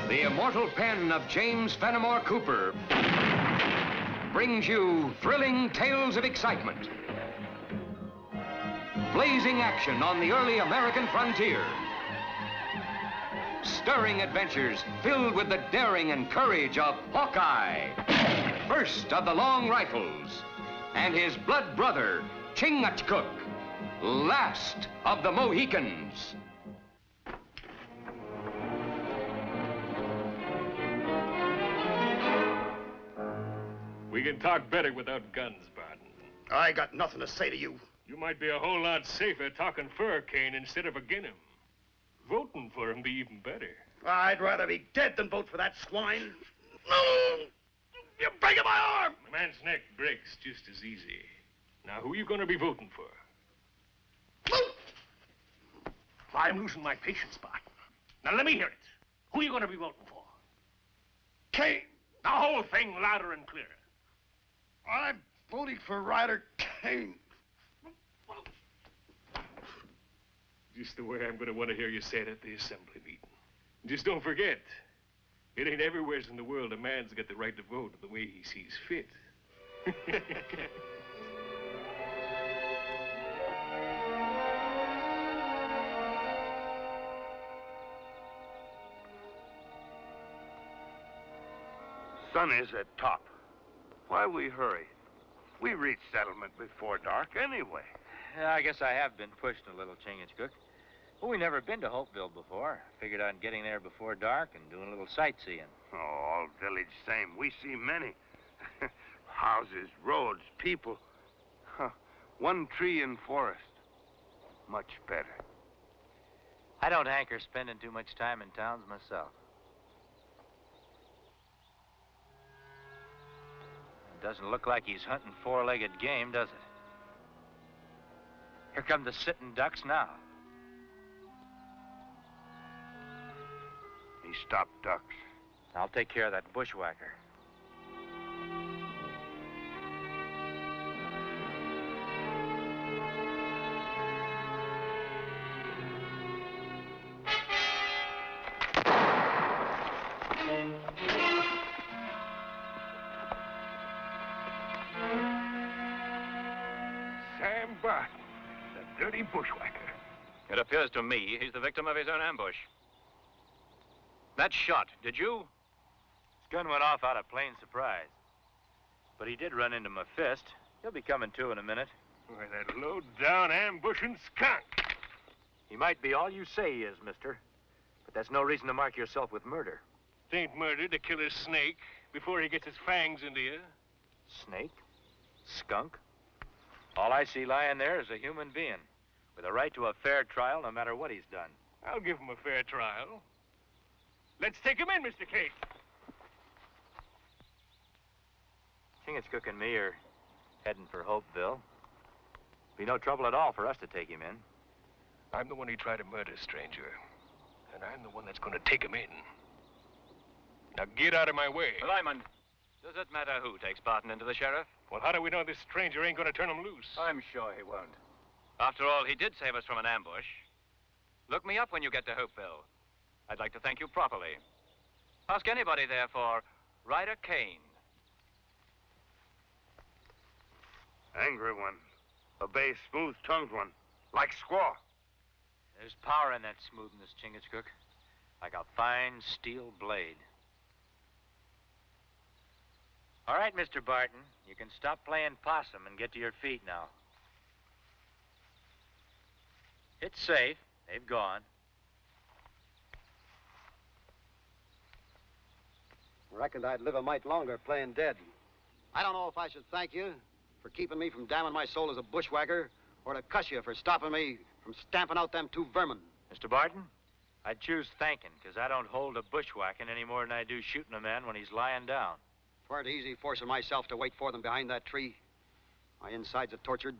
The immortal pen of James Fenimore Cooper brings you thrilling tales of excitement, blazing action on the early American frontier, stirring adventures filled with the daring and courage of Hawkeye, first of the Long Rifles, and his blood brother, Chingachgook, last of the Mohicans. We can talk better without guns, Barton. I got nothing to say to you. You might be a whole lot safer talking for Kane instead of agin him. Voting for him be even better. I'd rather be dead than vote for that swine. No! You're breaking my arm! A man's neck breaks just as easy. Now, who are you going to be voting for? I'm losing my patience, Barton. Now, let me hear it. Who are you going to be voting for? Kane. The whole thing louder and clearer. I'm voting for Ryder Kane. Just the way I'm going to want to hear you say it at the assembly meeting. Just don't forget, it ain't everywhere in the world a man's got the right to vote the way he sees fit. Sun is at top. Why we hurry? We reach settlement before dark anyway. Yeah, I guess I have been pushed a little, Chingachgook. Well, we never been to Hopeville before. Figured on getting there before dark and doing a little sightseeing. Oh, all village same. We see many. Houses, roads, people. Huh. One tree and forest. Much better. I don't hanker spending too much time in towns myself. It doesn't look like he's hunting four-legged game, does it? Here come the sitting ducks now. He stopped ducks. I'll take care of that bushwhacker. Sam Barton, the dirty bushwhacker. It appears to me he's the victim of his own ambush. That shot, did you? His gun went off out of plain surprise. But he did run into my fist. He'll be coming to in a minute. Why, that low-down ambushing skunk. He might be all you say he is, mister. But that's no reason to mark yourself with murder. It ain't murder to kill a snake before he gets his fangs into you. Snake? Skunk? All I see lying there is a human being with a right to a fair trial no matter what he's done. I'll give him a fair trial. Let's take him in, Mr. Kate. Chingachgook and me are heading for Hopeville. Be no trouble at all for us to take him in. I'm the one he tried to murder, stranger. And I'm the one that's going to take him in. Now get out of my way. Lyman, does it matter who takes Barton into the sheriff? Well, how do we know this stranger ain't going to turn him loose? I'm sure he won't. After all, he did save us from an ambush. Look me up when you get to Hopeville. I'd like to thank you properly. Ask anybody there for Ryder Kane. Angry one. A bay, smooth-tongued one. Like squaw. There's power in that smoothness, Chingachgook. Like a fine steel blade. All right, Mr. Barton. You can stop playing possum and get to your feet now. It's safe. They've gone. Reckoned I'd live a mite longer playing dead. I don't know if I should thank you for keeping me from damning my soul as a bushwhacker or to cuss you for stopping me from stamping out them two vermin. Mr. Barton, I'd choose thanking, because I don't hold a bushwhacking any more than I do shooting a man when he's lying down. It weren't easy forcing myself to wait for them behind that tree. My insides are tortured.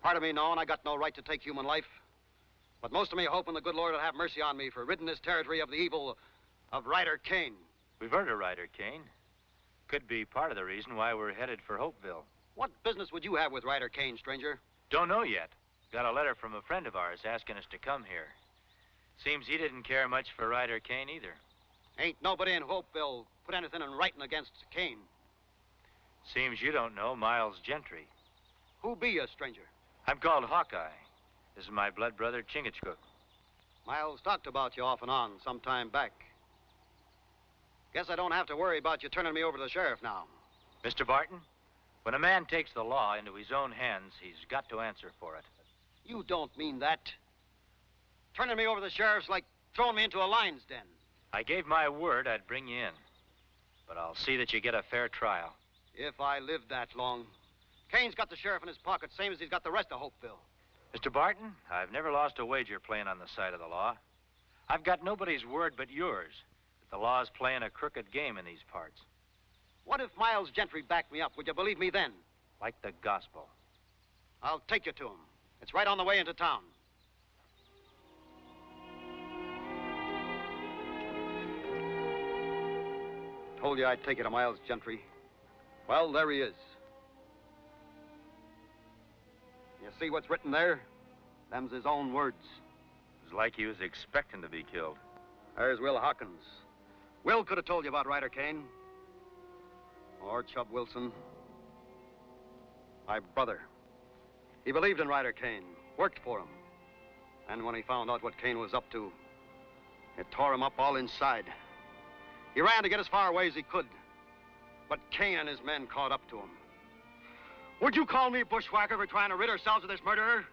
Part of me knowing I got no right to take human life. But most of me hoping the good Lord will have mercy on me for ridding this territory of the evil of Ryder Kane. We've heard of Ryder Kane. Could be part of the reason why we're headed for Hopeville. What business would you have with Ryder Kane, stranger? Don't know yet. Got a letter from a friend of ours asking us to come here. Seems he didn't care much for Ryder Kane either. Ain't nobody in Hopeville put anything in writing against Kane. Seems you don't know Miles Gentry. Who be you, stranger? I'm called Hawkeye. This is my blood brother, Chingachgook. Miles talked about you off and on some time back. Guess I don't have to worry about you turning me over to the sheriff now. Mr. Barton, when a man takes the law into his own hands, he's got to answer for it. You don't mean that. Turning me over to the sheriff's like throwing me into a lion's den. I gave my word I'd bring you in. But I'll see that you get a fair trial. If I live that long. Kane's got the sheriff in his pocket, same as he's got the rest of Hopeville. Mr. Barton, I've never lost a wager playing on the side of the law. I've got nobody's word but yours that the law's playing a crooked game in these parts. What if Miles Gentry backed me up? Would you believe me then? Like the gospel. I'll take you to him. It's right on the way into town. Told you I'd take you to Miles Gentry. Well, there he is. You see what's written there? Them's his own words. It was like he was expecting to be killed. There's Will Hawkins. Will could have told you about Ryder Kane. Or Chub Wilson. My brother. He believed in Ryder Kane, worked for him. And when he found out what Kane was up to, it tore him up all inside. He ran to get as far away as he could. But Kane and his men caught up to him. Would you call me bushwhacker for trying to rid ourselves of this murderer?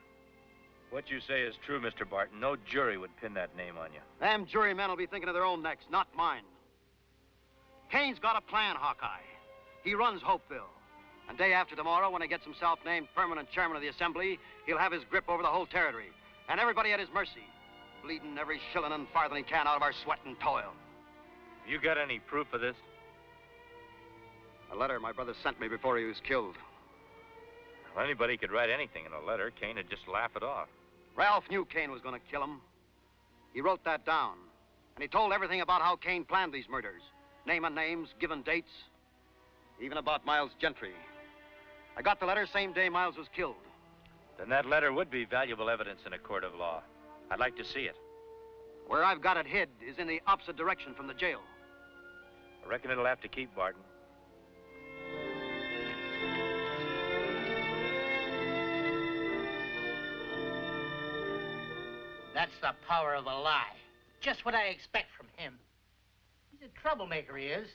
What you say is true, Mr. Barton. No jury would pin that name on you. Them jurymen will be thinking of their own necks, not mine. Kane's got a plan, Hawkeye. He runs Hopeville. And day after tomorrow, when he gets himself named permanent chairman of the Assembly, he'll have his grip over the whole territory. And everybody at his mercy, bleeding every shilling and farthing he can out of our sweat and toil. You got any proof of this? A letter my brother sent me before he was killed. Well, anybody could write anything in a letter. Kane would just laugh it off. Ralph knew Kane was going to kill him. He wrote that down. And he told everything about how Kane planned these murders. Naming names, giving dates. Even about Miles Gentry. I got the letter same day Miles was killed. Then that letter would be valuable evidence in a court of law. I'd like to see it. Where I've got it hid is in the opposite direction from the jail. I reckon it'll have to keep, Barton. That's the power of a lie. Just what I expect from him. He's a troublemaker, he is.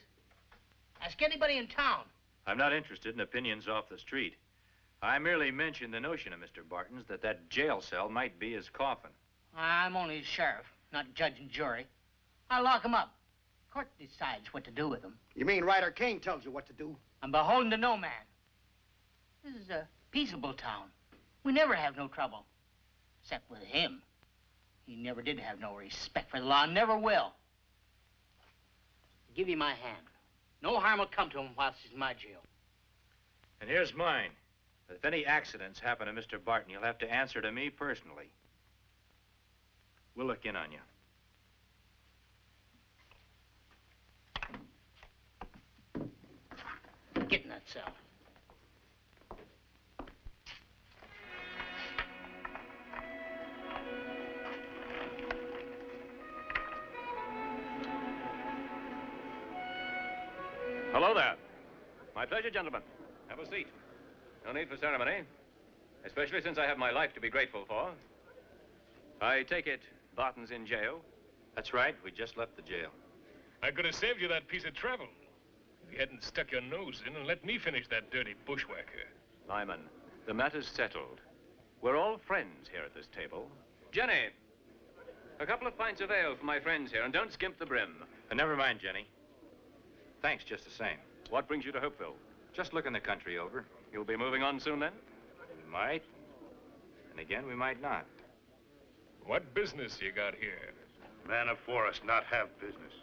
Ask anybody in town. I'm not interested in opinions off the street. I merely mentioned the notion of Mr. Barton's that jail cell might be his coffin. I'm only his sheriff, not judge and jury. I'll lock him up. Court decides what to do with him. You mean Ryder Kane tells you what to do? I'm beholden to no man. This is a peaceable town. We never have no trouble. Except with him. He never did have no respect for the law, never will. I'll give you my hand. No harm will come to him whilst he's in my jail. And here's mine. If any accidents happen to Mr. Barton, you'll have to answer to me personally. We'll look in on you. Get in that cell. Hello there. My pleasure, gentlemen. Have a seat. No need for ceremony, especially since I have my life to be grateful for. I take it Barton's in jail? That's right. We just left the jail. I could have saved you that piece of travel if you hadn't stuck your nose in and let me finish that dirty bushwhacker. Lyman, the matter's settled. We're all friends here at this table. Jenny, a couple of pints of ale for my friends here, and don't skimp the brim. Never mind, Jenny. Thanks just the same. What brings you to Hopeville? Just looking the country over. You'll be moving on soon, then? We might. And again, we might not. What business you got here? Man of forest not have business.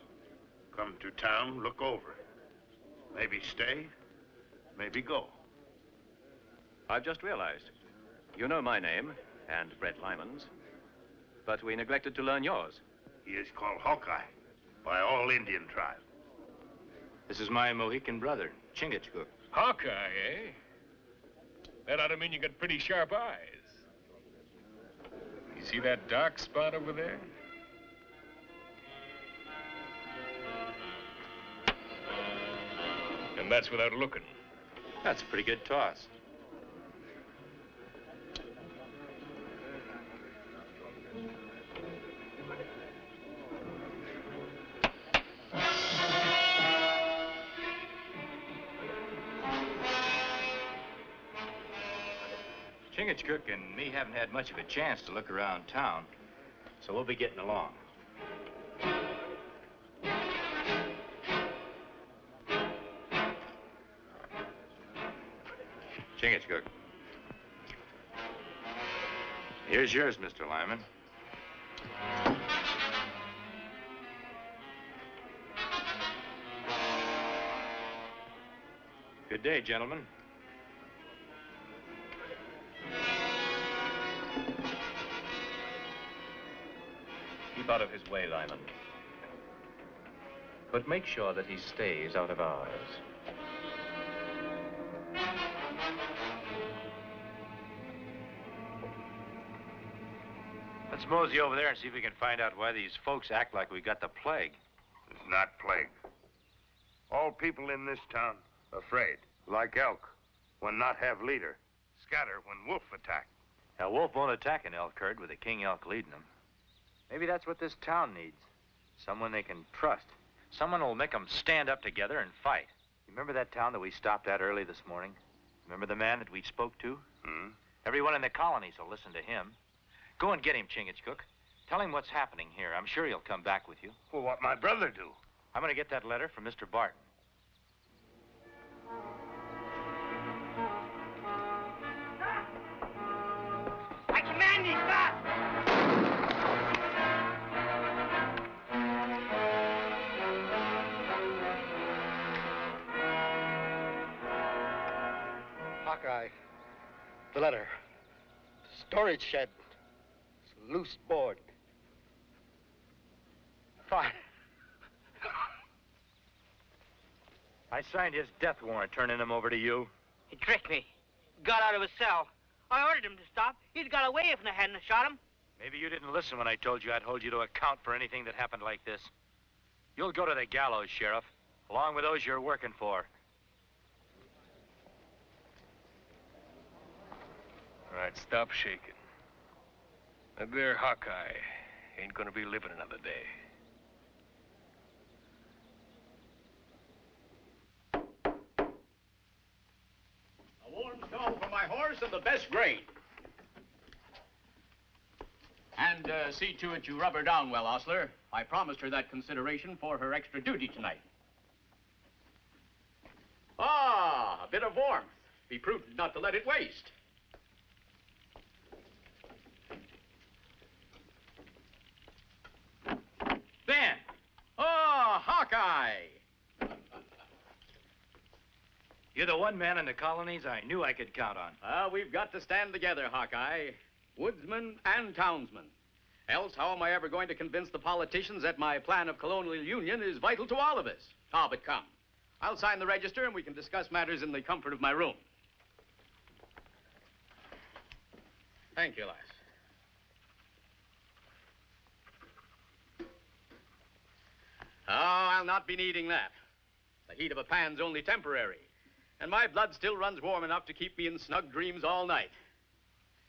Come to town, look over. Maybe stay, maybe go. I've just realized. You know my name, and Brett Lyman's. But we neglected to learn yours. He is called Hawkeye by all Indian tribes. This is my Mohican brother, Chingachgook. Hawkeye, eh? That ought to mean you got pretty sharp eyes. You see that dark spot over there? And that's without looking. That's a pretty good toss. Chingachgook and me haven't had much of a chance to look around town, so we'll be getting along. Chingachgook. Here's yours, Mr. Lyman. Good day, gentlemen. Keep out of his way, Lyman. But make sure that he stays out of ours. Let's mosey over there and see if we can find out why these folks act like we got the plague. It's not plague. All people in this town afraid, like elk, when not have leader. Scatter when wolf attack. A wolf won't attack an elk herd with a king elk leading them. Maybe that's what this town needs. Someone they can trust. Someone who'll make them stand up together and fight. You remember that town that we stopped at early this morning? Remember the man that we spoke to? Hmm? Everyone in the colonies will listen to him. Go and get him, Chingachgook. Tell him what's happening here. I'm sure he'll come back with you. Well, what my brother do? I'm going to get that letter from Mr. Barton. I command thee, stop! Hawkeye, the letter. Storage shed. It's loose board. Fine. I signed his death warrant, turning him over to you. He tricked me. Got out of his cell. I ordered him to stop. He'd got away if I hadn't have shot him. Maybe you didn't listen when I told you I'd hold you to account for anything that happened like this. You'll go to the gallows, Sheriff, along with those you're working for. All right, stop shaking. That there Hawkeye ain't gonna be living another day. A warm stall for my horse and the best grain. And see to it you rub her down well, Ostler. I promised her that consideration for her extra duty tonight. Ah, a bit of warmth. Be prudent not to let it waste. Ben! Oh, Hawkeye! You're the one man in the colonies I knew I could count on. We've got to stand together, Hawkeye. Woodsman and townsman. Else, how am I ever going to convince the politicians that my plan of colonial union is vital to all of us? Ah, but come. I'll sign the register and we can discuss matters in the comfort of my room. Thank you, lass. Oh, I'll not be needing that. The heat of a pan's only temporary. And my blood still runs warm enough to keep me in snug dreams all night.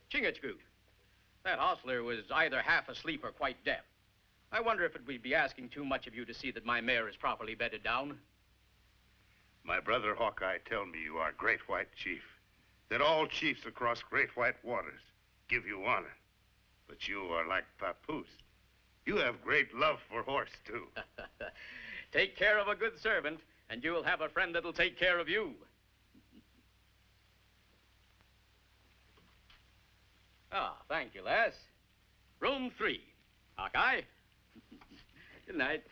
Chingachgook, that hostler was either half asleep or quite deaf. I wonder if it would be asking too much of you to see that my mare is properly bedded down. My brother Hawkeye tell me you are great white chief. That all chiefs across great white waters give you honor. But you are like Papoose. You have great love for horse, too. Take care of a good servant, and you will have a friend that'll take care of you. Ah, thank you, lass. Room 3. Hawkeye. Good night.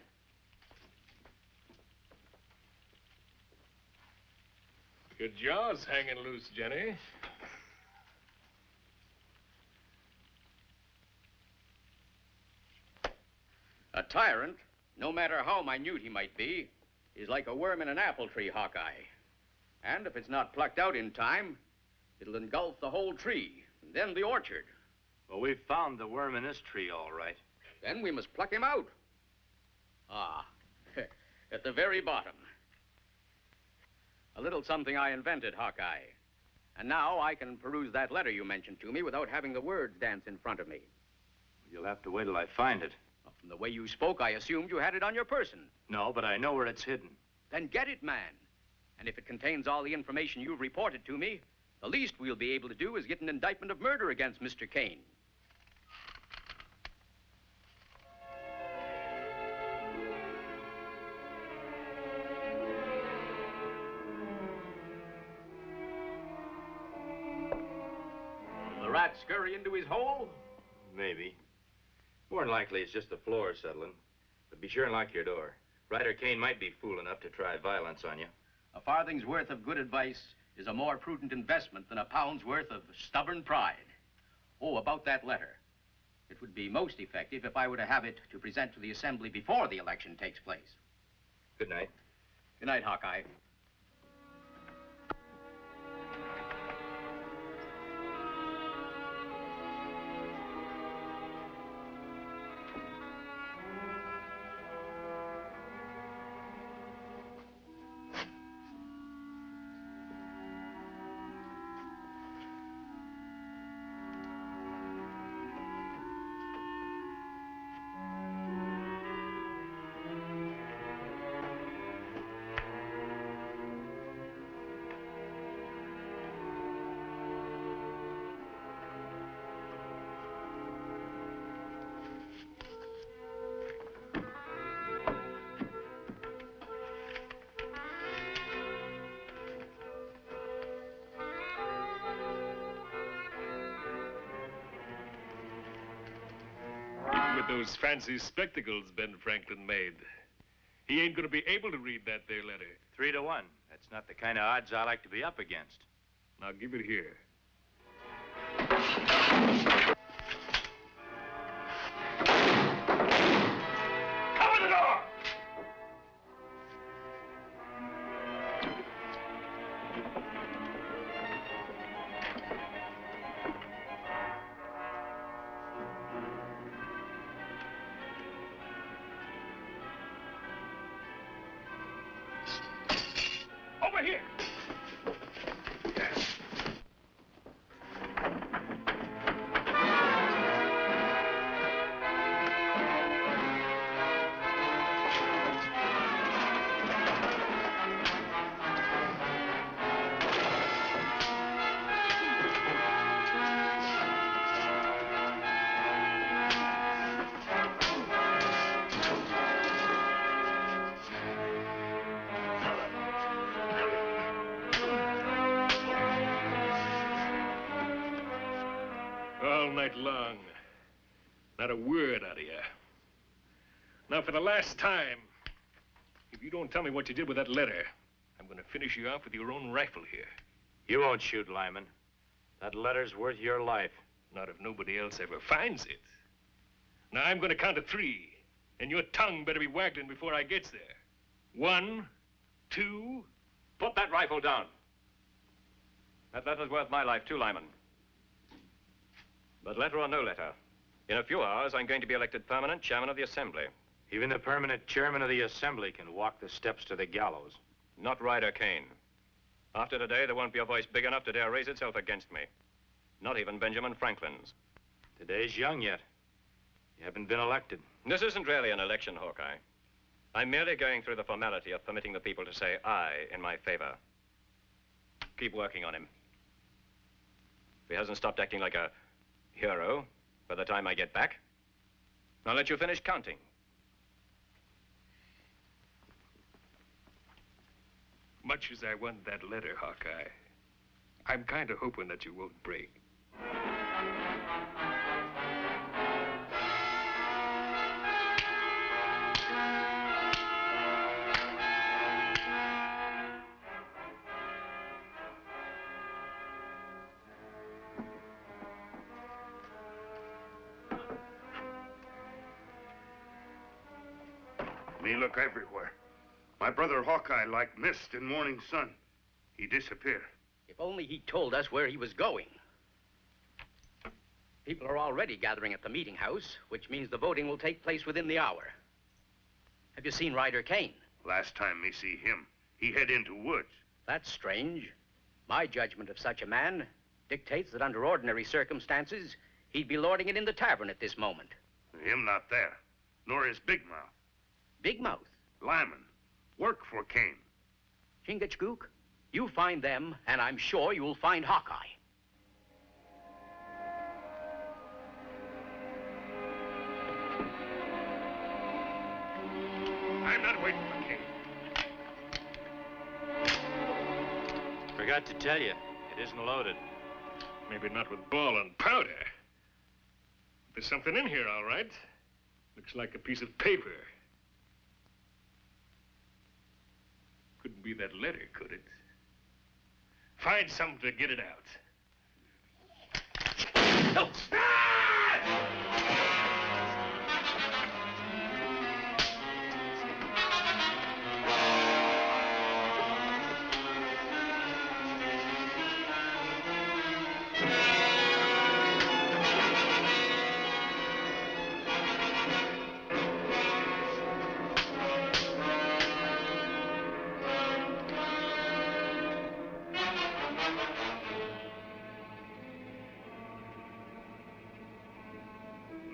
Your jaw's hanging loose, Jenny. A tyrant, no matter how minute he might be, is like a worm in an apple tree, Hawkeye. And if it's not plucked out in time, it'll engulf the whole tree, and then the orchard. Well, we've found the worm in this tree, all right. Then we must pluck him out. Ah, at the very bottom. A little something I invented, Hawkeye. And now I can peruse that letter you mentioned to me without having the words dance in front of me. You'll have to wait till I find it. Well, from the way you spoke, I assumed you had it on your person. No, but I know where it's hidden. Then get it, man. And if it contains all the information you've reported to me, the least we'll be able to do is get an indictment of murder against Mr. Kane. Will the rat scurry into his hole? Maybe. More than likely, it's just the floor settling. But be sure and lock your door. Ryder Kane might be fool enough to try violence on you. A farthing's worth of good advice is a more prudent investment than a pound's worth of stubborn pride. Oh, about that letter. It would be most effective if I were to have it to present to the Assembly before the election takes place. Good night. Good night, Hawkeye. With those fancy spectacles Ben Franklin made, he ain't gonna be able to read that there letter. 3 to 1. That's not the kind of odds I like to be up against. Now give it here. Cover the door! Over here! Yes. All night long. Not a word out of you. Now, for the last time, if you don't tell me what you did with that letter, I'm going to finish you off with your own rifle here. You won't shoot, Lyman. That letter's worth your life. Not if nobody else ever finds it. Now, I'm going to count to 3, and your tongue better be waggling before I gets there. 1, 2... Put that rifle down. That letter's worth my life, too, Lyman. But letter or no letter, in a few hours, I'm going to be elected permanent chairman of the Assembly. Even the permanent chairman of the Assembly can walk the steps to the gallows. Not Ryder Kane. After today, there won't be a voice big enough to dare raise itself against me. Not even Benjamin Franklin's. Today's young yet. You haven't been elected. This isn't really an election, Hawkeye. I'm merely going through the formality of permitting the people to say aye in my favor. Keep working on him. If he hasn't stopped acting like a hero by the time I get back, I'll let you finish counting. Much as I want that letter, Hawkeye, I'm kind of hoping that you won't break. Me look everywhere. My brother Hawkeye like mist in morning sun. He disappear. If only he told us where he was going. People are already gathering at the meeting house, which means the voting will take place within the hour. Have you seen Ryder Kane? Last time me see him, he head into woods. That's strange. My judgment of such a man dictates that under ordinary circumstances, he'd be lording it in the tavern at this moment. Him not there, nor his Big Mouth. Big Mouth? Lyman, work for Kane. Chingachgook, you find them, and I'm sure you'll find Hawkeye. I'm not waiting for Kane. Forgot to tell you, it isn't loaded. Maybe not with ball and powder. There's something in here, all right. Looks like a piece of paper. Couldn't be that letter, could it? Find something to get it out. Oh.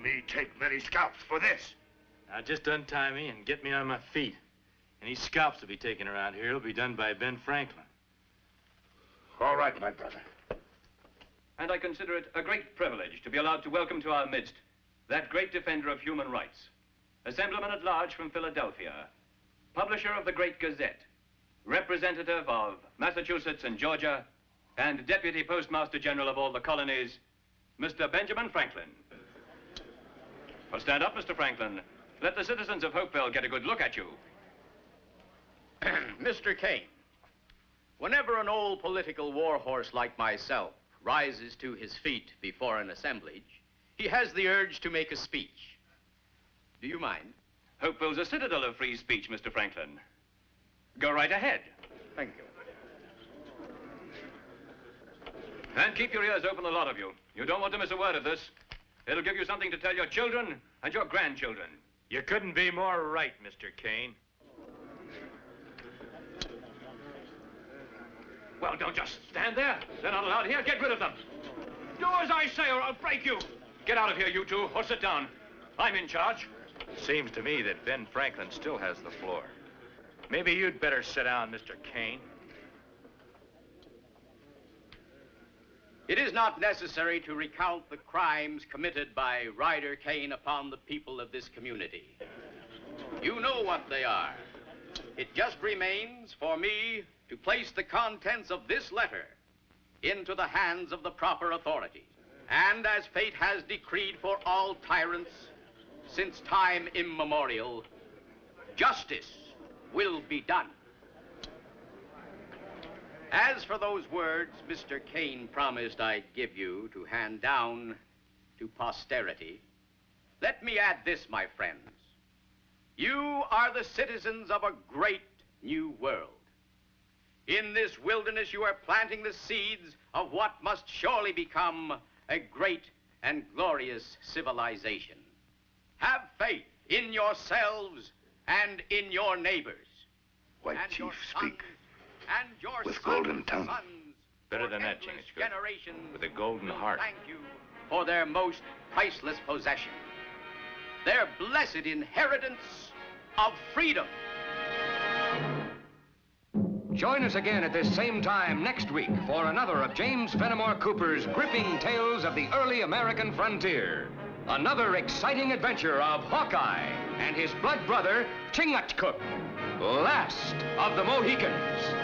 Me take many scalps for this. Now just untie me and get me on my feet. Any scalps to be taken around here will be done by Ben Franklin. All right, my brother. And I consider it a great privilege to be allowed to welcome to our midst that great defender of human rights, Assemblyman at Large from Philadelphia, publisher of the Great Gazette, representative of Massachusetts and Georgia, and Deputy Postmaster General of all the colonies, Mr. Benjamin Franklin. Well, stand up, Mr. Franklin. Let the citizens of Hopeville get a good look at you. Mr. Kane, whenever an old political warhorse like myself rises to his feet before an assemblage, he has the urge to make a speech. Do you mind? Hopeville's a citadel of free speech, Mr. Franklin. Go right ahead. Thank you. And keep your ears open, a lot of you. You don't want to miss a word of this. It'll give you something to tell your children and your grandchildren. You couldn't be more right, Mr. Kane. Well, don't just stand there. They're not allowed here. Get rid of them. Do as I say or I'll break you. Get out of here, you two, or sit down. I'm in charge. Seems to me that Ben Franklin still has the floor. Maybe you'd better sit down, Mr. Kane. It is not necessary to recount the crimes committed by Ryder Kane upon the people of this community. You know what they are. It just remains for me to place the contents of this letter into the hands of the proper authorities. And as fate has decreed for all tyrants since time immemorial, justice will be done. As for those words Mr. Kane promised I'd give you to hand down to posterity, let me add this, my friends. You are the citizens of a great new world. In this wilderness, you are planting the seeds of what must surely become a great and glorious civilization. Have faith in yourselves and in your neighbors. White and Chief, your speak. sons and your with sons' golden tongue. sons Better for than that, endless Chingachgook. generations With a golden will heart. Thank you for their most priceless possession, their blessed inheritance of freedom. Join us again at this same time next week for another of James Fenimore Cooper's gripping tales of the early American frontier. Another exciting adventure of Hawkeye and his blood brother, Chingachgook, last of the Mohicans.